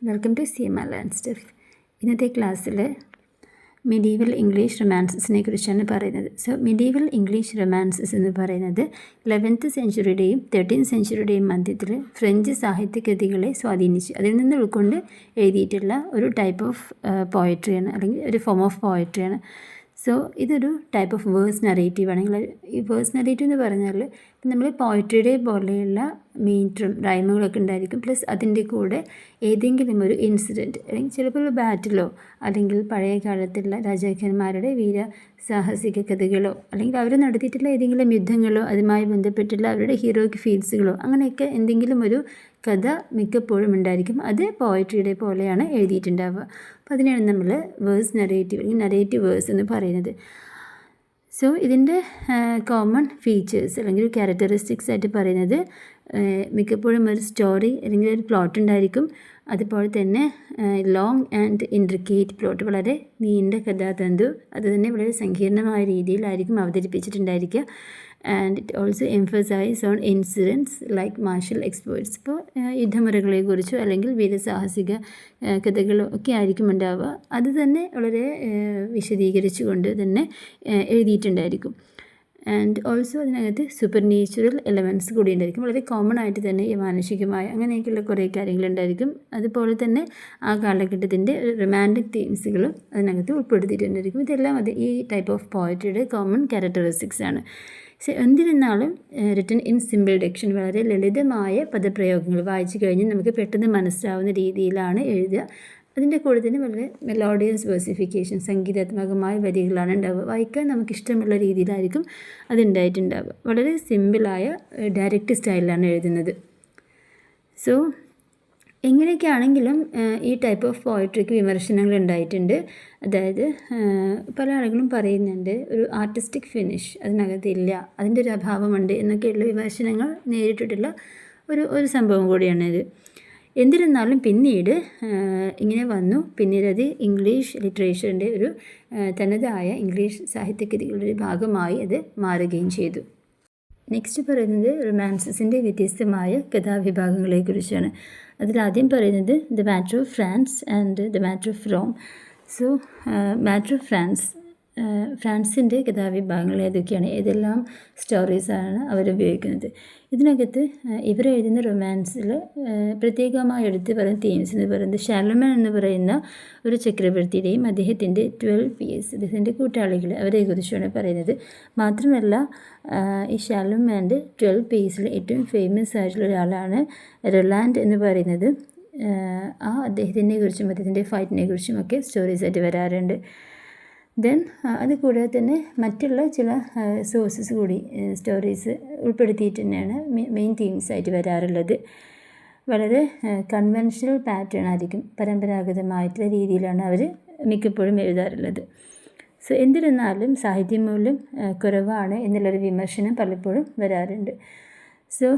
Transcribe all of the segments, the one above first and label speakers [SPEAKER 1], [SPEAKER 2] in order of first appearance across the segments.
[SPEAKER 1] Welcome to CMR learn stuff. ഇന്നത്തെ ക്ലാസ്സിൽ medieval English റൊമാൻസസിനെ കുറിച്ചാണ് പറയുന്നത്. സോ മെഡീവൽ ഇംഗ്ലീഷ് റൊമാൻസസ് എന്ന് പറയുന്നത് 11th സെഞ്ച്വറിയുടെയും 13th സെഞ്ച്വറിയുടെയും മധ്യത്തിൽ ഫ്രഞ്ച് സാഹിത്യകൃതികളെ സ്വാധീനിച്ച് അതിൽ നിന്ന് ഉൾക്കൊണ്ട് എഴുതിയിട്ടുള്ള ഒരു ടൈപ്പ് ഓഫ് പോയട്രിയാണ്, അല്ലെങ്കിൽ ഒരു ഫോം ഓഫ് പോയട്രിയാണ്. സോ ഇതൊരു ടൈപ്പ് ഓഫ് വേഴ്സ് നറേറ്റീവ് ആണെങ്കിൽ ഈ വേഴ്സ് നറേറ്റീവ് എന്ന് പറഞ്ഞാൽ നമ്മൾ പോയട്രിയുടെ പോലെയുള്ള മീറ്ററും റൈമുകളൊക്കെ ഉണ്ടായിരിക്കും. പ്ലസ് അതിൻ്റെ കൂടെ ഏതെങ്കിലും ഒരു ഇൻസിഡൻറ്റ്, അല്ലെങ്കിൽ ചിലപ്പോൾ ഒരു ബാറ്റിലോ അല്ലെങ്കിൽ പഴയ കാലത്തുള്ള രാജാക്കന്മാരുടെ വീര സാഹസിക കഥകളോ അല്ലെങ്കിൽ അവർ നടത്തിയിട്ടുള്ള ഏതെങ്കിലും യുദ്ധങ്ങളോ അതുമായി ബന്ധപ്പെട്ടുള്ള അവരുടെ ഹീറോയ്ക്ക് ഫീൽസുകളോ അങ്ങനെയൊക്കെ എന്തെങ്കിലും ഒരു കഥ മിക്കപ്പോഴും ഉണ്ടായിരിക്കും. അത് പോയട്രിയുടെ പോലെയാണ് എഴുതിയിട്ടുണ്ടാവുക. അപ്പോൾ അതിനാണ് നമ്മൾ വേഴ്സ് നറേറ്റീവ് അല്ലെങ്കിൽ നറേറ്റീവ് വേഴ്സ് എന്ന് പറയുന്നത്. സോ ഇതിൻ്റെ കോമൺ ഫീച്ചേഴ്സ് അല്ലെങ്കിൽ ഒരു ക്യാരക്ടറിസ്റ്റിക്സ് ആയിട്ട് പറയുന്നത് മിക്കപ്പോഴും ഒരു സ്റ്റോറി അല്ലെങ്കിൽ ഒരു പ്ലോട്ട് ഉണ്ടായിരിക്കും. അതുപോലെ തന്നെ ലോങ് ആൻഡ് ഇൻട്രിക്കേറ്റ് പ്ലോട്ട്, വളരെ നീണ്ട കഥാതന്തു, അത് തന്നെ വളരെ സങ്കീർണമായ രീതിയിലായിരിക്കും അവതരിപ്പിച്ചിട്ടുണ്ടായിരിക്കുക. And it also emphasise on incidents like martial experts. ഇപ്പോൾ യുദ്ധമുറകളെക്കുറിച്ചോ അല്ലെങ്കിൽ വീരസാഹസിക കഥകളോ ഒക്കെ ആയിരിക്കും ഉണ്ടാവുക. അത് തന്നെ വളരെ വിശദീകരിച്ചുകൊണ്ട് തന്നെ എഴുതിയിട്ടുണ്ടായിരിക്കും. ആൻഡ് ഓൾസോ അതിനകത്ത് സൂപ്പർ നാച്ചുറൽ എലമെൻറ്റ്സ് കൂടി ഉണ്ടായിരിക്കും. വളരെ കോമൺ ആയിട്ട് തന്നെ ഈ മാനുഷികമായ അങ്ങനെയൊക്കെയുള്ള കുറേ കാര്യങ്ങളുണ്ടായിരിക്കും. അതുപോലെ തന്നെ ആ കാലഘട്ടത്തിൻ്റെ റൊമാൻറ്റിക് തീംസുകളും അതിനകത്ത് ഉൾപ്പെടുത്തിയിട്ടുണ്ടായിരിക്കും. ഇതെല്ലാം ഈ ടൈപ്പ് ഓഫ് പോയട്രിയുടെ കോമൺ ക്യാരക്ടറിസ്റ്റിക്സ് ആണ്. എന്നിരുന്നാലും റിട്ടൺ ഇൻ സിമ്പിൾ ഡിക്ഷൻ, വളരെ ലളിതമായ പദപ്രയോഗങ്ങൾ വായിച്ചു കഴിഞ്ഞ് നമുക്ക് പെട്ടെന്ന് മനസ്സിലാവുന്ന രീതിയിലാണ് എഴുതുക. അതിൻ്റെ കൂടെ തന്നെ വളരെ മെലോഡിയസ് വേഴ്സിഫിക്കേഷൻ, സംഗീതാത്മകമായ വരികളാണ് ഉണ്ടാവുക. വായിക്കാൻ നമുക്കിഷ്ടമുള്ള രീതിയിലായിരിക്കും അതുണ്ടായിട്ടുണ്ടാവുക. വളരെ സിമ്പിളായ ഡയറക്റ്റ് സ്റ്റൈലിലാണ് എഴുതുന്നത്. സോ എങ്ങനെയൊക്കെയാണെങ്കിലും ഈ ടൈപ്പ് ഓഫ് പോയട്രിക്ക് വിമർശനങ്ങൾ ഉണ്ടായിട്ടുണ്ട്. അതായത് പല ആളുകളും പറയുന്നുണ്ട് ഒരു ആർട്ടിസ്റ്റിക് ഫിനിഷ് അതിനകത്തില്ല, അതിൻ്റെ ഒരു അഭാവമുണ്ട് എന്നൊക്കെയുള്ള വിമർശനങ്ങൾ നേരിട്ടിട്ടുള്ള ഒരു സംഭവം കൂടിയാണിത്. എന്നിരുന്നാലും പിന്നീട് ഇങ്ങനെ വന്നു. പിന്നീട് അത് ഇംഗ്ലീഷ് ലിറ്ററേച്ചറിൻ്റെ ഒരു തനതായ ഇംഗ്ലീഷ് സാഹിത്യകൃതികളുടെ ഒരു ഭാഗമായി അത് മാറുകയും ചെയ്തു. നെക്സ്റ്റ് പറയുന്നത് റൊമാൻസസിൻ്റെ വ്യത്യസ്തമായ കഥാവിഭാഗങ്ങളെക്കുറിച്ചാണ്. അതിലാദ്യം പറയുന്നത് the matter of France and the matter of Rome. So matter of ഫ്രാൻസിൻ്റെ കഥാവിഭാഗങ്ങൾ ഏതൊക്കെയാണ്, ഏതെല്ലാം സ്റ്റോറീസാണ് അവരുപയോഗിക്കുന്നത്. ഇതിനകത്ത് ഇവർ എഴുതുന്ന റൊമാൻസിൽ പ്രത്യേകമായി എടുത്ത് പറയുന്ന തീംസ് എന്ന് പറയുന്നത് ഷാർലമാൻ എന്ന് പറയുന്ന ഒരു ചക്രവർത്തിയുടെയും അദ്ദേഹത്തിൻ്റെ 12 peers, അദ്ദേഹത്തിൻ്റെ കൂട്ടാളികൾ, അവരെക്കുറിച്ചാണ് പറയുന്നത്. മാത്രമല്ല ഈ ഷാർലമാൻ്റെ 12 peersൽ ഏറ്റവും ഫേമസ് ആയിട്ടുള്ള ഒരാളാണ് റൊലാൻഡ് എന്ന് പറയുന്നത്. അദ്ദേഹത്തിനെ കുറിച്ചും അദ്ദേഹത്തിൻ്റെ ഫൈറ്റിനെ കുറിച്ചും ഒക്കെ സ്റ്റോറീസായിട്ട് വരാറുണ്ട്. ദെൻ അതുകൂടാതെ തന്നെ മറ്റുള്ള ചില സോഴ്സസ് കൂടി സ്റ്റോറീസ് ഉൾപ്പെടുത്തിയിട്ട് തന്നെയാണ് മെയിൻ തീംസായിട്ട് വരാറുള്ളത്. വളരെ കൺവെൻഷണൽ പാറ്റേൺ ആയിരിക്കും, പരമ്പരാഗതമായിട്ടുള്ള രീതിയിലാണ് അവർ മിക്കപ്പോഴും എഴുതാറുള്ളത്. സോ എന്നിരുന്നാലും സാഹിത്യമൂല്യം കുറവാണ് എന്നുള്ളൊരു വിമർശനം പലപ്പോഴും വരാറുണ്ട്. So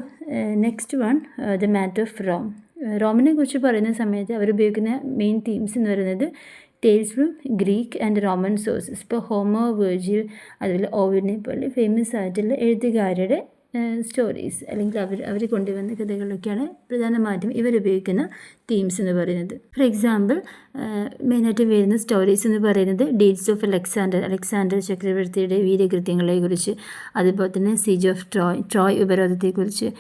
[SPEAKER 1] next one the matter of Rome. റോമിനെ കുറിച്ച് പറയുന്ന സമയത്ത് അവർ ഉപയോഗിക്കുന്ന മെയിൻ തീംസ് എന്ന് പറയുന്നത് tales from Greek and Roman sources. ഇപ്പോൾ ഹോമോ, വെർജിൽ, അതുപോലെ ഓവിഡിനെ പോലെ ഫേമസ് ആയിട്ടുള്ള എഴുത്തുകാരുടെ സ്റ്റോറീസ് അല്ലെങ്കിൽ അവർ കൊണ്ടുവന്ന കഥകളൊക്കെയാണ് പ്രധാനമായിട്ടും ഇവരുപയോഗിക്കുന്ന തീംസ് എന്ന് പറയുന്നത്. ഫോർ എക്സാമ്പിൾ മെയിനായിട്ട് വരുന്ന സ്റ്റോറീസ് എന്ന് പറയുന്നത് ഡീഡ്സ് ഓഫ് അലക്സാണ്ടർ ചക്രവർത്തിയുടെ വീരകൃത്യങ്ങളെക്കുറിച്ച്, അതുപോലെ തന്നെ സീജ് ഓഫ് ട്രോയ് ഉപരോധത്തെക്കുറിച്ച്,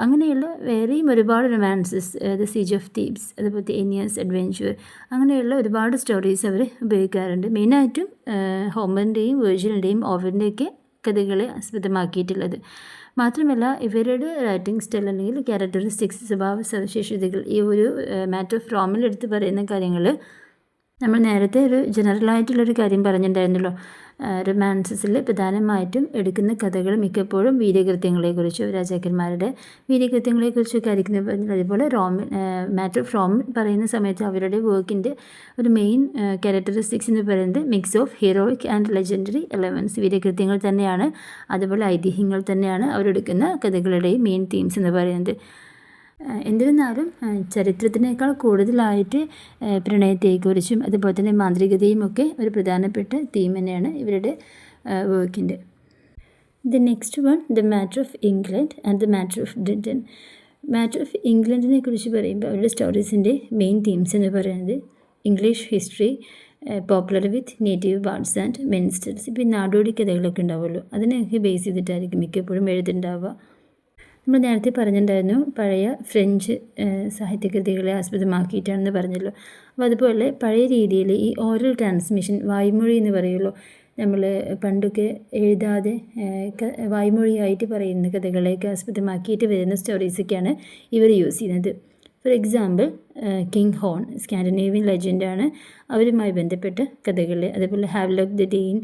[SPEAKER 1] അങ്ങനെയുള്ള വേറെയും ഒരുപാട് romances, the siege of Thebes, അതുപോലെ എനിയസ് അഡ്വെഞ്ചർ, അങ്ങനെയുള്ള ഒരുപാട് സ്റ്റോറീസ് അവർ ഉപയോഗിക്കാറുണ്ട്. മെയിനായിട്ടും ഹോമറിൻ്റെയും വെർജിലിൻ്റെയും ഓവിഡിൻ്റെയൊക്കെ കഥകളെ ആസ്പദമാക്കിയിട്ടുള്ളത്. മാത്രമല്ല ഇവരുടെ റൈറ്റിംഗ് സ്റ്റൈൽ അല്ലെങ്കിൽ ക്യാരക്ടറിസ്റ്റിക്സ്, സ്വഭാവ സവിശേഷതകൾ, ഈ ഒരു മാറ്റർ ഓഫ് റോമിൽ എടുത്ത് പറയുന്ന കാര്യങ്ങൾ നമ്മൾ നേരത്തെ ഒരു ജനറലായിട്ടുള്ളൊരു കാര്യം പറഞ്ഞിട്ടുണ്ടായിരുന്നല്ലോ. റൊമാൻസസിൽ പ്രധാനമായിട്ടും എടുക്കുന്ന കഥകൾ മിക്കപ്പോഴും വീരകൃത്യങ്ങളെക്കുറിച്ചോ രാജാക്കന്മാരുടെ വീരകൃത്യങ്ങളെക്കുറിച്ചൊക്കെ ആയിരിക്കും പറഞ്ഞത്. അതുപോലെ മാറ്റർ ഓഫ് റോം പറയുന്ന സമയത്ത് അവരുടെ വർക്കിൻ്റെ ഒരു മെയിൻ ക്യാരക്ടറിസ്റ്റിക്സ് എന്ന് പറയുന്നത് mix of heroic and legendary elements, വീരകൃത്യങ്ങൾ തന്നെയാണ്, അതുപോലെ ഐതിഹ്യങ്ങൾ തന്നെയാണ് അവരെടുക്കുന്ന കഥകളുടെയും മെയിൻ തീംസ് എന്ന് പറയുന്നത്. എന്നിരുന്നാലും ചരിത്രത്തിനേക്കാൾ കൂടുതലായിട്ട് പ്രണയത്തെക്കുറിച്ചും അതുപോലെ തന്നെ മാന്ത്രികതയും ഒക്കെ ഒരു പ്രധാനപ്പെട്ട തീം തന്നെയാണ് ഇവരുടെ വർക്കിൻ്റെ. The next one the matter of England and the matter of Britain. Matter of ഇംഗ്ലണ്ടിനെ കുറിച്ച് പറയുമ്പോൾ അവരുടെ സ്റ്റോറീസിൻ്റെ മെയിൻ തീംസ് എന്ന് പറയുന്നത് English history, popular with native words and ministers. ഇപ്പോൾ ഈ നാടോടി കഥകളൊക്കെ ഉണ്ടാവുമല്ലോ, അതിനെയൊക്കെ ബേസ് ചെയ്തിട്ടായിരിക്കും മിക്കപ്പോഴും എഴുതുന്നുണ്ടാവുക. നമ്മൾ നേരത്തെ പറഞ്ഞിട്ടുണ്ടായിരുന്നു പഴയ ഫ്രഞ്ച് സാഹിത്യകൃതികളെ ആസ്പദമാക്കിയിട്ടാണെന്ന് പറഞ്ഞല്ലോ. അപ്പോൾ അതുപോലെ പഴയ രീതിയിൽ ഈ ഓറൽ ട്രാൻസ്മിഷൻ, വായ്മൊഴി എന്ന് പറയുമല്ലോ, നമ്മൾ പണ്ടൊക്കെ എഴുതാതെ വായ്മൊഴിയായിട്ട് പറയുന്ന കഥകളെയൊക്കെ ആസ്പദമാക്കിയിട്ട് വരുന്ന സ്റ്റോറീസൊക്കെയാണ് ഇവർ യൂസ് ചെയ്യുന്നത്. For example King Horn Scandinavian ലെജൻഡാണ്, അവരുമായി ബന്ധപ്പെട്ട കഥകൾ. അതുപോലെ ഹാവ്ലോക്ക് ദ ഡെയിൻ,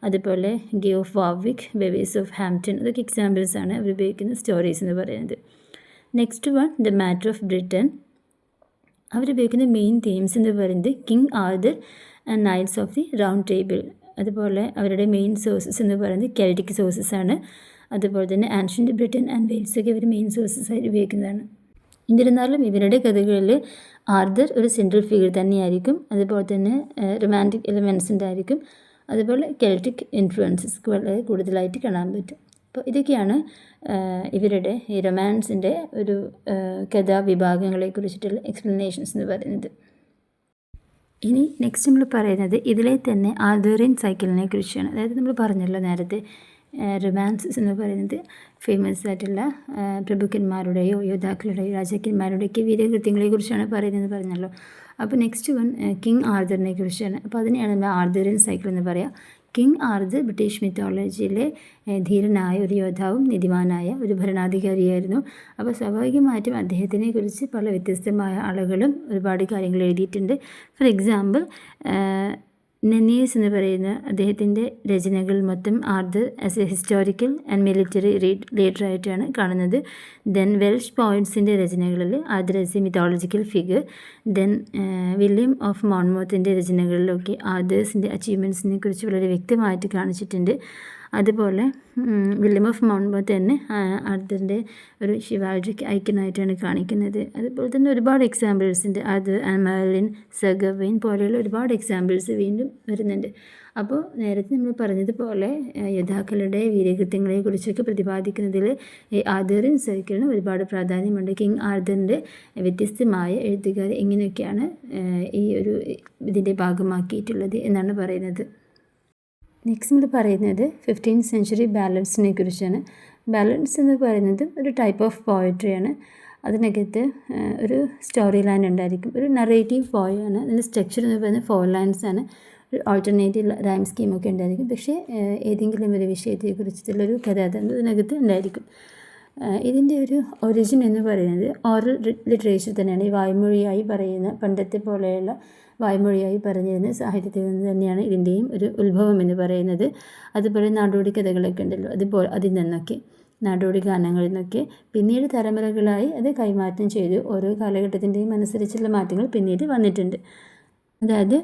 [SPEAKER 1] അതുപോലെ Guy of Warwick, Bevis of Hampton, അതൊക്കെ എക്സാമ്പിൾസാണ് അവർ ഉപയോഗിക്കുന്ന സ്റ്റോറീസ് എന്ന് പറയുന്നത്. Next one the matter of Britain. അവരുപയോഗിക്കുന്ന മെയിൻ തീംസ് എന്ന് പറയുന്നത് King Arthur and knights of the Round Table. അതുപോലെ അവരുടെ മെയിൻ സോഴ്സസ് എന്ന് പറയുന്നത് കെൽറ്റിക് സോഴ്സസ് ആണ്. അതുപോലെ തന്നെ ആൻഷ്യൻ്റ് ബ്രിട്ടൻ ആൻഡ് വെയിൽസ് ഒക്കെ ഇവർ മെയിൻ സോഴ്സസ് ആയിട്ട് ഉപയോഗിക്കുന്നതാണ്. എന്നിരുന്നാലും ഇവരുടെ കഥകളിൽ ആർതർ ഒരു സെൻട്രൽ ഫിഗർ തന്നെയായിരിക്കും. അതുപോലെ തന്നെ റൊമാൻറ്റിക് എലിമെൻറ്റ്സ് ഉണ്ടായിരിക്കും. അതുപോലെ കെൽറ്റിക് ഇൻഫ്ലുവൻസസ് വളരെ കൂടുതലായിട്ട് കാണാൻ പറ്റും. അപ്പോൾ ഇതൊക്കെയാണ് ഇവരുടെ ഈ റൊമാൻസിൻ്റെ ഒരു കഥാവിഭാഗങ്ങളെ കുറിച്ചിട്ടുള്ള എക്സ്പ്ലനേഷൻസ് എന്ന് പറയുന്നത്. ഇനി നെക്സ്റ്റ് നമ്മൾ പറയുന്നത് ഇതിലെ തന്നെ ആർതേറിയൻ സൈക്കിളിനെ കുറിച്ചാണ്. അതായത് നമ്മൾ പറഞ്ഞല്ലോ നേരത്തെ റൊമാൻസസ് എന്ന് പറയുന്നത് ഫേമസ് ആയിട്ടുള്ള പ്രഭുക്കന്മാരുടെയോ യോദ്ധാക്കളുടെയോ രാജാക്കന്മാരുടെയൊക്കെ വീരകൃത്യങ്ങളെ കുറിച്ചാണ് പറയുന്നത് പറഞ്ഞല്ലോ. അപ്പോൾ നെക്സ്റ്റ് വൺ കിങ് ആർതറിനെ കുറിച്ചാണ്. അപ്പോൾ അതിനെയാണ് നമ്മൾ ആർതേറിയൻ സൈക്കിൾ എന്ന് പറയുക. കിങ് ആർതർ ബ്രിട്ടീഷ് മിത്തോളജിയിലെ ധീരനായ ഒരു യോദ്ധാവും നീതിമാനായ ഒരു ഭരണാധികാരിയായിരുന്നു. അപ്പോൾ സ്വാഭാവികമായിട്ടും അദ്ദേഹത്തിനെ കുറിച്ച് പല വ്യത്യസ്തമായ ആളുകളും ഒരുപാട് കാര്യങ്ങൾ എഴുതിയിട്ടുണ്ട്. ഫോർ എക്സാമ്പിൾ നെനിയസ് എന്ന് പറയുന്ന അദ്ദേഹത്തിൻ്റെ രചനകൾ മൊത്തം Arthur as a historical and military ലീഡറായിട്ടാണ് കാണുന്നത്. ദെൻ വെൽഷ് പോയിൻറ്റ്സിൻ്റെ രചനകളിൽ Arthur as a mythological figure. Then William of മോൺമോത്തിൻ്റെ രചനകളിലൊക്കെ ആർതേഴ്സിൻ്റെ അച്ചീവ്മെൻറ്റ്സിനെ കുറിച്ച് വളരെ വ്യക്തമായിട്ട് കാണിച്ചിട്ടുണ്ട്. അതുപോലെ വില്യം ഓഫ് മൗണ്ട്ബോത്ത് തന്നെ ആർതറിൻ്റെ ഒരു ഷിവാൾജിക് ഐക്കണായിട്ടാണ് കാണിക്കുന്നത്. അതുപോലെ തന്നെ ഒരുപാട് എക്സാമ്പിൾസ് ഉണ്ട്. ആർതർ ആൻഡ് മെർലിൻ, സർ ഗവൈൻ പോലെയുള്ള ഒരുപാട് എക്സാമ്പിൾസ് വീണ്ടും വരുന്നുണ്ട്. അപ്പോൾ നേരത്തെ നമ്മൾ പറഞ്ഞതുപോലെ യോദ്ധാക്കളുടെ വീരകൃത്യങ്ങളെ കുറിച്ചൊക്കെ പ്രതിപാദിക്കുന്നതിൽ ഈ ആർതേറിയൻ സൈക്കിളിന് ഒരുപാട് പ്രാധാന്യമുണ്ട്. കിങ് ആർതറിൻ്റെ വ്യത്യസ്തമായ എഴുത്തുകാർ എങ്ങനെയൊക്കെയാണ് ഈ ഒരു ഇതിൻ്റെ ഭാഗമാക്കിയിട്ടുള്ളത് എന്നാണ് പറയുന്നത്. നെക്സ്റ്റ് നമ്മൾ പറയുന്നത് 15th സെഞ്ച്വറി ബാലൻസിനെ കുറിച്ചാണ്. ബാലൻസ് എന്ന് പറയുന്നത് ഒരു ടൈപ്പ് ഓഫ് പോയട്രിയാണ്. അതിനകത്ത് ഒരു സ്റ്റോറി ലൈൻ ഉണ്ടായിരിക്കും, ഒരു നറേറ്റീവ് പോയാണ്. അതിൻ്റെ സ്ട്രക്ചർ എന്ന് പറയുന്നത് 4 ലൈൻസ് ആണ്. ഒരു ഓൾട്ടർനേറ്റീവ് റൈം സ്കീമൊക്കെ ഉണ്ടായിരിക്കും. പക്ഷേ ഏതെങ്കിലും ഒരു വിഷയത്തെക്കുറിച്ചിട്ടുള്ളൊരു കഥ അതിനകത്ത് ഉണ്ടായിരിക്കും. ഇതിൻ്റെ ഒരു ഒറിജിൻ എന്ന് പറയുന്നത് ഓറൽ ലിറ്ററേച്ചർ തന്നെയാണ്. ഈ വായ്മൊഴിയായി പറയുന്ന പണ്ടത്തെ പോലെയുള്ള വായ്മൊഴിയായി പറഞ്ഞിരുന്ന സാഹിത്യത്തിൽ നിന്ന് തന്നെയാണ് ഇതിൻ്റെയും ഒരു ഉത്ഭവം എന്ന് പറയുന്നത്. അതുപോലെ നാടോടി കഥകളൊക്കെ ഉണ്ടല്ലോ, അതുപോലെ അതിൽ നിന്നൊക്കെ നാടോടി ഗാനങ്ങളിൽ നിന്നൊക്കെ പിന്നീട് തലമുറകളായി അത് കൈമാറ്റം ചെയ്തു. ഓരോ കാലഘട്ടത്തിൻ്റെയും അനുസരിച്ചുള്ള മാറ്റങ്ങൾ പിന്നീട് വന്നിട്ടുണ്ട്. അതായത്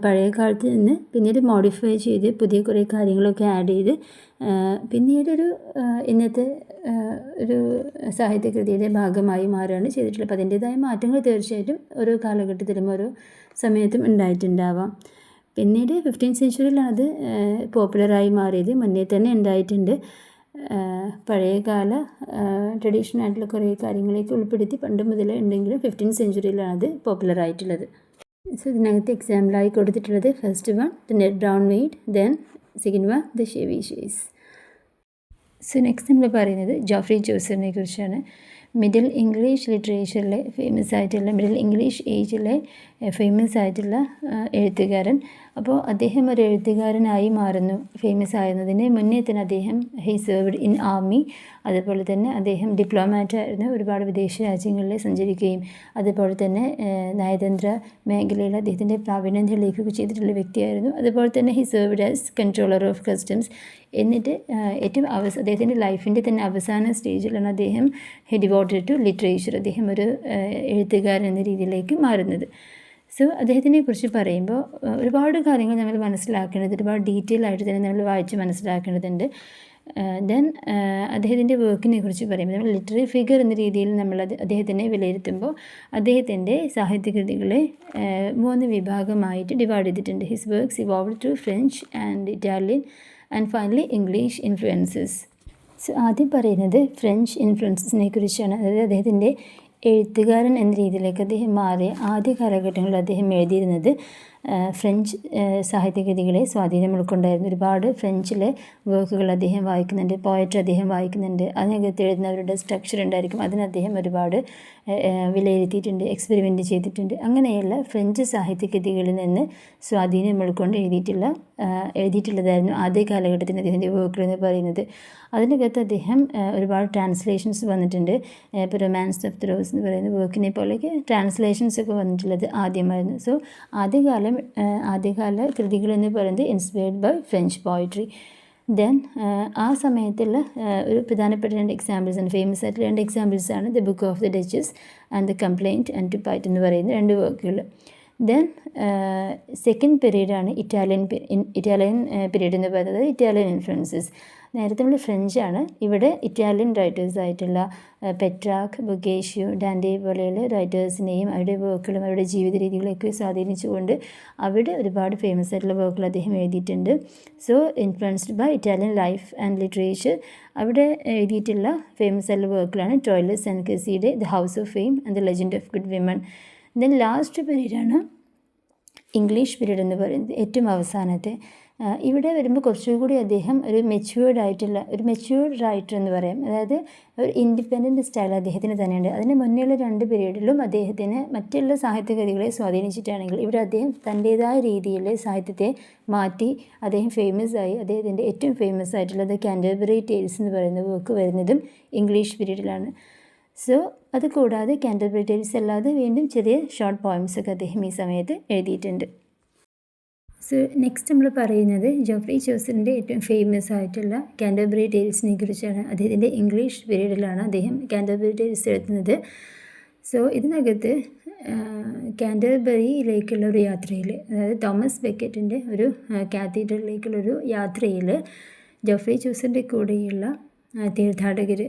[SPEAKER 1] പഴയ കാലത്ത് നിന്ന് പിന്നീട് മോഡിഫൈ ചെയ്ത് പുതിയ കുറേ കാര്യങ്ങളൊക്കെ ആഡ് ചെയ്ത് പിന്നീടൊരു ഇന്നത്തെ ഒരു സാഹിത്യകൃതിയുടെ ഭാഗമായി മാറുകയാണ് ചെയ്തിട്ടുള്ളത്. അപ്പോൾ അതിൻ്റേതായ മാറ്റങ്ങൾ തീർച്ചയായിട്ടും ഓരോ കാലഘട്ടത്തിലും ഓരോ സമയത്തും ഉണ്ടായിട്ടുണ്ടാവാം. പിന്നീട് 15th സെഞ്ച്വറിയിലാണ് അത് പോപ്പുലറായി മാറിയത്. മുന്നേ തന്നെ ഉണ്ടായിട്ടുണ്ട്. പഴയകാല ട്രഡീഷണൽ ആയിട്ടുള്ള കുറേ കാര്യങ്ങളേക്ക് ഉൾപ്പെടുത്തി പണ്ട് മുതലേ ഉണ്ടെങ്കിലും 15th സെഞ്ച്വറിയിലാണ് അത് പോപ്പുലറായിട്ടുള്ളത്. സോ ഇതിനകത്ത് എക്സാമ്പിളായി കൊടുത്തിട്ടുള്ളത് first one the Nut Brown Maid, then second one the Chevy Chase. So next നമ്മൾ പറയുന്നത് ജോഫ്രി ചോസറിനെ കുറിച്ചാണ്. മിഡിൽ ഇംഗ്ലീഷ് ലിറ്ററേച്ചറിലെ ഫേമസ് ആയിട്ടുള്ള മിഡിൽ ഇംഗ്ലീഷ് ഏജിലെ ഫേമസ് ആയിട്ടുള്ള എഴുത്തുകാരൻ. അപ്പോൾ അദ്ദേഹം ഒരു എഴുത്തുകാരനായി മാറുന്നു. ഫേമസ് ആയിരുന്നതിന് മുന്നേ തന്നെ അദ്ദേഹം ഹി സെർവ്ഡ് ഇൻ ആർമി. അതുപോലെ തന്നെ അദ്ദേഹം ഡിപ്ലോമാറ്റ് ആയിരുന്നു. ഒരുപാട് വിദേശ രാജ്യങ്ങളിൽ സഞ്ചരിക്കുകയും അതുപോലെ തന്നെ നയതന്ത്ര മേഖലയിൽ അദ്ദേഹത്തിൻ്റെ പ്രാവീണ്യം തെളിയിക്കുകയൊക്കെ ചെയ്തിട്ടുള്ള വ്യക്തിയായിരുന്നു. അതുപോലെ തന്നെ he served as controller of customs. എന്നിട്ട് ഏറ്റവും അദ്ദേഹത്തിൻ്റെ ലൈഫിൻ്റെ തന്നെ അവസാന സ്റ്റേജിലാണ് അദ്ദേഹം ഹി ഡിവോട്ടഡ് ടു ലിറ്ററേച്ചർ. അദ്ദേഹം ഒരു എഴുത്തുകാരൻ എന്ന രീതിയിലേക്ക് മാറുന്നത്. സോ അദ്ദേഹത്തിനെ കുറിച്ച് പറയുമ്പോൾ ഒരുപാട് കാര്യങ്ങൾ നമ്മൾ മനസ്സിലാക്കേണ്ടത്, ഒരുപാട് ഡീറ്റെയിൽ ആയിട്ട് തന്നെ നമ്മൾ വായിച്ച് മനസ്സിലാക്കേണ്ടതുണ്ട്. ദെൻ അദ്ദേഹത്തിൻ്റെ വർക്കിനെ കുറിച്ച് പറയുമ്പോൾ നമ്മൾ ലിറ്റററി ഫിഗർ എന്ന രീതിയിൽ നമ്മൾ അദ്ദേഹത്തിനെ വിലയിരുത്തുമ്പോൾ അദ്ദേഹത്തിൻ്റെ സാഹിത്യകൃതികളെ 3 വിഭാഗമായിട്ട് ഡിവൈഡ് ചെയ്തിട്ടുണ്ട്. His works evolved to French and Italian and finally English influences. So ആദ്യം പറയുന്നത് ഫ്രഞ്ച് ഇൻഫ്ലുവൻസസിനെ കുറിച്ചാണ്. അതായത് അദ്ദേഹത്തിൻ്റെ എഴുത്തുകാരൻ എന്ന രീതിയിലേക്ക് അദ്ദേഹം മാറിയ ആദ്യ കാലഘട്ടങ്ങളിൽ അദ്ദേഹം എഴുതിയിരുന്നത് ഫ്രഞ്ച് സാഹിത്യകൃതികളെ സ്വാധീനം ഉൾക്കൊണ്ടായിരുന്നു. ഒരുപാട് ഫ്രഞ്ചിലെ വർക്കുകൾ അദ്ദേഹം വായിക്കുന്നുണ്ട്, പോയട്രി അദ്ദേഹം വായിക്കുന്നുണ്ട്. അതിനകത്ത് എഴുതുന്നവരുടെ സ്ട്രക്ചർ ഉണ്ടായിരിക്കും, അതിന് അദ്ദേഹം ഒരുപാട് വിലയിരുത്തിയിട്ടുണ്ട്, എക്സ്പെരിമെൻ്റ് ചെയ്തിട്ടുണ്ട്. അങ്ങനെയുള്ള ഫ്രഞ്ച് സാഹിത്യകൃതികളിൽ നിന്ന് സ്വാധീനം ഉൾക്കൊണ്ട് എഴുതിയിട്ടുള്ളതായിരുന്നു ആദ്യ കാലഘട്ടത്തിൽ അദ്ദേഹത്തിൻ്റെ വർക്കുകൾ എന്ന് പറയുന്നത്. അതിനകത്ത് അദ്ദേഹം ഒരുപാട് ട്രാൻസ്ലേഷൻസ് വന്നിട്ടുണ്ട്. ഇപ്പോൾ റൊമാൻസ് ഓഫ് ദ റോസ് എന്ന് പറയുന്ന വർക്കിനെ പോലെയൊക്കെ ട്രാൻസ്ലേഷൻസ് ഒക്കെ വന്നിട്ടുള്ളത് ആദ്യമായിരുന്നു. സോ ആദ്യകാല കൃതികൾ എന്ന് പറയുന്നത് inspired by French poetry. Then ആ സമയത്തുള്ള ഒരു പ്രധാനപ്പെട്ട 2 എക്സാമ്പിൾസ് ആണ്, ഫേമസ് ആയിട്ടുള്ള 2 എക്സാമ്പിൾസ് ആണ് the book of the duchess and the complaint and to pity എന്ന് പറയുന്ന 2 വർക്കുകൾ. ദെൻ സെക്കൻഡ് പീരീഡാണ് ഇറ്റാലിയൻ പീരീഡ് എന്ന് പറയുന്നത്, ഇറ്റാലിയൻ ഇൻഫ്ലുവൻസസ്. നേരത്തെ നമ്മൾ ഫ്രഞ്ചാണ്, ഇവിടെ ഇറ്റാലിയൻ റൈറ്റേഴ്സ് ആയിട്ടുള്ള പെട്രാക്ക്, ബൊഗേഷ്യോ, ഡാൻഡെ പോലെയുള്ള റൈറ്റേഴ്സിനെയും അവരുടെ വർക്കുകളും അവരുടെ ജീവിത രീതികളൊക്കെ സ്വാധീനിച്ചുകൊണ്ട് അവിടെ ഒരുപാട് ഫേമസ് ആയിട്ടുള്ള വർക്കുകൾ അദ്ദേഹം എഴുതിയിട്ടുണ്ട്. So influenced by Italian life and literature അവിടെ എഴുതിയിട്ടുള്ള ഫേമസ് ആയിട്ടുള്ള വർക്കുകളാണ് ടോയ്ലറ്റ്സ് ആൻഡ് കെസിയുടെ the House of Fame and the Legend of Good Women. Then last പീരീഡാണ് ഇംഗ്ലീഷ് പീരീഡ് എന്ന് പറയുന്നത്, ഏറ്റവും അവസാനത്തെ. ഇവിടെ വരുമ്പോൾ കുറച്ചുകൂടി അദ്ദേഹം ഒരു മെച്യൂർഡ് റൈറ്റർ എന്ന് പറയാം. അതായത് ഒരു ഇൻഡിപെൻഡൻറ്റ് സ്റ്റൈൽ അദ്ദേഹത്തിന് തന്നെയുണ്ട്. അതിന് മുന്നേയുള്ള 2 പീരീഡിലും അദ്ദേഹത്തിന് മറ്റുള്ള സാഹിത്യകൃതികളെ സ്വാധീനിച്ചിട്ടാണെങ്കിൽ ഇവിടെ അദ്ദേഹം തൻ്റേതായ രീതിയിൽ സാഹിത്യത്തെ മാറ്റി അദ്ദേഹം ഫേമസ് ആയി. അദ്ദേഹത്തിൻ്റെ ഏറ്റവും ഫേമസ് ആയിട്ടുള്ളത് കാൻറ്റർബറി ടെയിൽസ് എന്ന് പറയുന്ന വർക്ക് വരുന്നതും ഇംഗ്ലീഷ് പീരീഡിലാണ്. സോ അത് കൂടാതെ കാൻറ്റർബറി ടെയിൽസ് അല്ലാതെ വീണ്ടും ചെറിയ ഷോർട്ട് പോയംസൊക്കെ അദ്ദേഹം ഈ സമയത്ത് എഴുതിയിട്ടുണ്ട്. സോ നെക്സ്റ്റ് നമ്മൾ പറയുന്നത് ജോഫ്രി ചോസറിൻ്റെ ഏറ്റവും ഫേമസ് ആയിട്ടുള്ള കാൻറ്റർബറി ടെയിൽസിനെ കുറിച്ചാണ്. അദ്ദേഹത്തിൻ്റെ ഇംഗ്ലീഷ് പീരീഡിലാണ് അദ്ദേഹം കാൻറ്റർബറി ടെയിൽസ് എഴുതുന്നത്. സോ ഇതിനകത്ത് കാൻറ്റർബറിയിലേക്കുള്ള ഒരു യാത്രയിൽ, അതായത് തോമസ് ബെക്കറ്റിൻ്റെ ഒരു കാത്തീഡ്രലിലേക്കുള്ളൊരു യാത്രയിൽ ജോഫ്രി ചോസറിൻ്റെ കൂടെയുള്ള തീർത്ഥാടകർ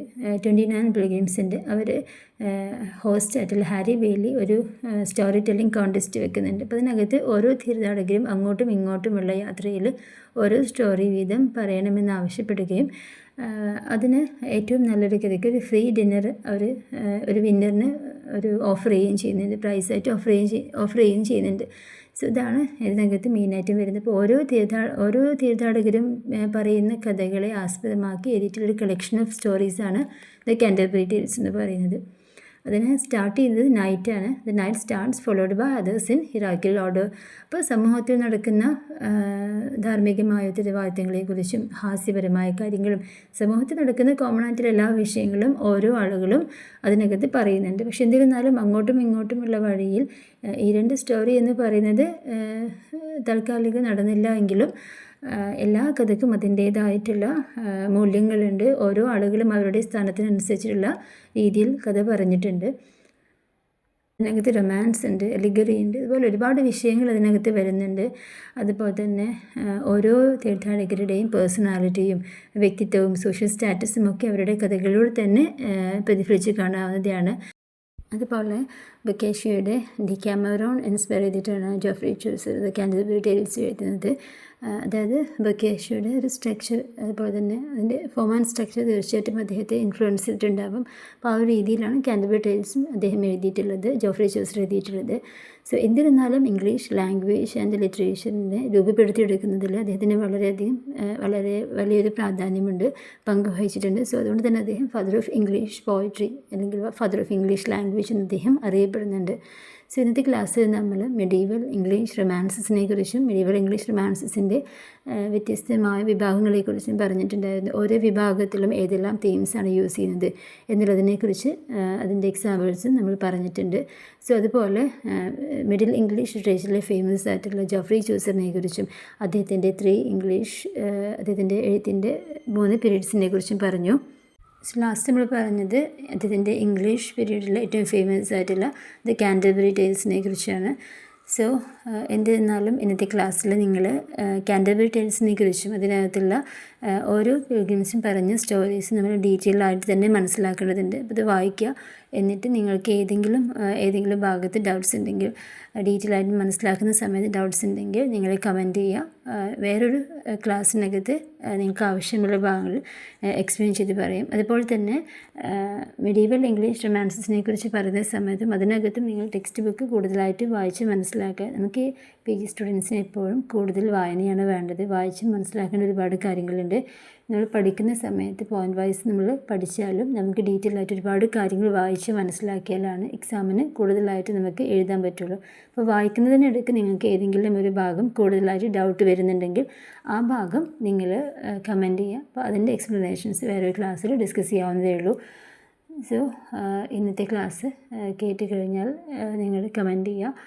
[SPEAKER 1] 29 പിൽഗ്രിംസിൻ്റെ അവർ ഹോസ്റ്റ് ആയിട്ടുള്ള ഹാരി ബെയ്ലി ഒരു സ്റ്റോറി ടെല്ലിംഗ് കോൺടെസ്റ്റ് വെക്കുന്നുണ്ട്. അപ്പോൾ അതിനകത്ത് ഓരോ തീർത്ഥാടകരും അങ്ങോട്ടും ഇങ്ങോട്ടുമുള്ള യാത്രയിൽ ഓരോ സ്റ്റോറി വീതം പറയണമെന്ന് ആവശ്യപ്പെടുകയും അതിന് ഏറ്റവും നല്ലൊരു കഥയ്ക്ക് ഒരു ഫ്രീ ഡിന്നർ അവർ ഒരു വിന്നറിന് ഓഫർ ചെയ്യുകയും ചെയ്യുന്നുണ്ട്, പ്രൈസായിട്ട് ഓഫർ ചെയ്യുകയും ചെയ്യുന്നുണ്ട്. സോ ഇതാണ് ഇതിനകത്ത് മെയിനായിട്ടും വരുന്നത്. അപ്പോൾ ഓരോ തീർത്ഥാടകരും പറയുന്ന കഥകളെ ആസ്പദമാക്കി എഴുതിയിട്ടുള്ളൊരു കളക്ഷൻ ഓഫ് സ്റ്റോറീസാണ് ദ കാൻറ്റർബറി ടെയിൽസ് എന്ന് പറയുന്നത്. അതിന് സ്റ്റാർട്ട് ചെയ്യുന്നത് നൈറ്റാണ്. The knight starts followed by others in hierarchical order. അപ്പോൾ സമൂഹത്തിൽ നടക്കുന്ന ധാർമ്മികമായ ഉത്തരവാദിത്തങ്ങളെക്കുറിച്ചും ഹാസ്യപരമായ കാര്യങ്ങളും സമൂഹത്തിൽ നടക്കുന്ന കോമൺ ആയിട്ടുള്ള എല്ലാ വിഷയങ്ങളും ഓരോ ആളുകളും അതിനകത്ത് പറയുന്നുണ്ട്. പക്ഷെ എന്നിരുന്നാലും അങ്ങോട്ടും ഇങ്ങോട്ടുമുള്ള വഴിയിൽ ഈ 2 സ്റ്റോറി എന്ന് പറയുന്നത് താൽക്കാലികം നടന്നില്ല എങ്കിലും എല്ലാ കഥയ്ക്കും അതിൻ്റേതായിട്ടുള്ള മൂല്യങ്ങളുണ്ട്. ഓരോ ആളുകളും അവരുടെ സ്ഥാനത്തിനനുസരിച്ചുള്ള രീതിയിൽ കഥ പറഞ്ഞിട്ടുണ്ട്. അതിനകത്ത് റൊമാൻസ് ഉണ്ട്, എലിഗറി ഉണ്ട്, അതുപോലെ ഒരുപാട് വിഷയങ്ങൾ അതിനകത്ത് വരുന്നുണ്ട്. അതുപോലെ തന്നെ ഓരോ തീർത്ഥാടകരുടെയും പേഴ്സണാലിറ്റിയും വ്യക്തിത്വവും സോഷ്യൽ സ്റ്റാറ്റസും ഒക്കെ അവരുടെ കഥകളിലൂടെ തന്നെ പ്രതിഫലിച്ച് കാണാവുന്നതാണ്. അതുപോലെ ബൊക്കാഷ്യോയുടെ ഡിക്കാമറോൺ ഇൻസ്പയർ ചെയ്തിട്ടാണ് Joffrey Chaucer the Canterbury tales എഴുതുന്നത്. അതായത് ബൊക്കാഷ്യോയുടെ ഒരു സ്ട്രക്ചർ, അതുപോലെ തന്നെ അതിൻ്റെ ഫോം ആൻഡ് സ്ട്രക്ചർ തീർച്ചയായിട്ടും അദ്ദേഹത്തെ ഇൻഫ്ലുവൻസ് ചെയ്തിട്ടുണ്ടാകും. അപ്പോൾ ആ ഒരു രീതിയിലാണ് കാൻറ്റർബറി ടെയിൽസും അദ്ദേഹം എഴുതിയിട്ടുള്ളത്, ജോഫ്രി ചോസർ എഴുതിയിട്ടുള്ളത്. സോ എന്നിരുന്നാലും ഇംഗ്ലീഷ് ലാംഗ്വേജ് ആൻഡ് ലിറ്ററേച്ചറിനെ രൂപപ്പെടുത്തിയെടുക്കുന്നതിൽ അദ്ദേഹത്തിന് വളരെ വലിയൊരു പ്രാധാന്യമുണ്ട്, പങ്ക് വഹിച്ചിട്ടുണ്ട്. സോ അതുകൊണ്ട് തന്നെ അദ്ദേഹം ഫാദർ ഓഫ് ഇംഗ്ലീഷ് പോയട്രി അല്ലെങ്കിൽ ഫാദർ ഓഫ് ഇംഗ്ലീഷ് ലാംഗ്വേജ് എന്ന് അദ്ദേഹം അറിയപ്പെടുന്നുണ്ട്. സോ ഇന്നത്തെ ക്ലാസ്സിൽ നമ്മൾ മെഡീവൽ ഇംഗ്ലീഷ് റൊമാൻസസിനെ കുറിച്ചും മെഡീവൽ ഇംഗ്ലീഷ് റൊമാൻസസിൻ്റെ വ്യത്യസ്തമായ വിഭാഗങ്ങളെക്കുറിച്ചും പറഞ്ഞിട്ടുണ്ടായിരുന്നു. ഓരോ വിഭാഗത്തിലും ഏതെല്ലാം തീംസാണ് യൂസ് ചെയ്യുന്നത് എന്നുള്ളതിനെക്കുറിച്ച് അതിൻ്റെ എക്സാമ്പിൾസും നമ്മൾ പറഞ്ഞിട്ടുണ്ട്. സോ അതുപോലെ മിഡിൽ ഇംഗ്ലീഷ് ലിറ്ററേച്ചറിലെ ഫേമസ് ആയിട്ടുള്ള ജോഫ്രി ചോസറിനെ കുറിച്ചും അദ്ദേഹത്തിൻ്റെ അദ്ദേഹത്തിൻ്റെ എഴുത്തിൻ്റെ 3 പീരീഡ്സിനെ കുറിച്ചും പറഞ്ഞു. ലാസ്റ്റ് നമ്മൾ പറഞ്ഞത് അദ്ദേഹത്തിൻ്റെ ഇംഗ്ലീഷ് പീരീഡിലെ ഏറ്റവും ഫേമസ് ആയിട്ടുള്ള ദ കാൻറ്റർബറി ടെയിൽസിനെ കുറിച്ചാണ്. സോ എന്നിരുന്നാലും ഇന്നത്തെ ക്ലാസ്സിൽ നിങ്ങൾ കാൻറ്റർബറി ടേൽസിനെ കുറിച്ചും അതിനകത്തുള്ള ഓരോ പിൽഗ്രിംസും പറഞ്ഞ സ്റ്റോറീസ് നമ്മൾ ഡീറ്റെയിൽ ആയിട്ട് തന്നെ മനസ്സിലാക്കേണ്ടതുണ്ട്. അപ്പോൾ ഇത് വായിക്കുക. എന്നിട്ട് നിങ്ങൾക്ക് ഏതെങ്കിലും ഭാഗത്ത് ഡൗട്ട്സ് ഉണ്ടെങ്കിൽ ഡീറ്റെയിൽ ആയിട്ട് മനസ്സിലാക്കുന്ന സമയത്ത് ഡൗട്ട്സ് ഉണ്ടെങ്കിൽ നിങ്ങൾ കമൻറ്റ് ചെയ്യുക. വേറൊരു ക്ലാസ്സിനകത്ത് നിങ്ങൾക്ക് ആവശ്യമുള്ള ഭാഗങ്ങൾ എക്സ്പ്ലെയിൻ ചെയ്ത് പറയും. അതുപോലെ തന്നെ മെഡീവൽ ഇംഗ്ലീഷ് റൊമാൻസസിനെ കുറിച്ച് പറയുന്ന സമയത്തും അതിനകത്തും നിങ്ങൾ ടെക്സ്റ്റ് ബുക്ക് കൂടുതലായിട്ട് വായിച്ച് മനസ്സിലാക്കുക. നമുക്ക് PG സ്റ്റുഡൻസിന് എപ്പോഴും കൂടുതൽ വായനയാണ് വേണ്ടത്. വായിച്ച് മനസ്സിലാക്കേണ്ട ഒരുപാട് കാര്യങ്ങളുണ്ട്. നമ്മൾ പഠിക്കുന്ന സമയത്ത് പോയിൻ്റ് വൈസ് നമ്മൾ പഠിച്ചാലും നമുക്ക് ഡീറ്റെയിൽ ആയിട്ട് ഒരുപാട് കാര്യങ്ങൾ വായിച്ച് മനസ്സിലാക്കിയാലാണ് എക്സാമിന് കൂടുതലായിട്ട് നമുക്ക് എഴുതാൻ പറ്റുള്ളൂ. അപ്പോൾ വായിക്കുന്നതിനിടയ്ക്ക് നിങ്ങൾക്ക് ഏതെങ്കിലും ഒരു ഭാഗം കൂടുതലായിട്ട് ഡൗട്ട് വരുന്നുണ്ടെങ്കിൽ ആ ഭാഗം നിങ്ങൾ കമൻറ്റ് ചെയ്യുക. അപ്പോൾ അതിൻ്റെ എക്സ്പ്ലനേഷൻസ് വേറൊരു ക്ലാസ്സിൽ ഡിസ്കസ് ചെയ്യാവുന്നതേ ഉള്ളൂ. സോ ഇന്നത്തെ ക്ലാസ് കേട്ട് കഴിഞ്ഞാൽ നിങ്ങൾ കമൻറ്റ് ചെയ്യുക.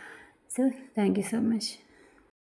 [SPEAKER 1] So thank you so much.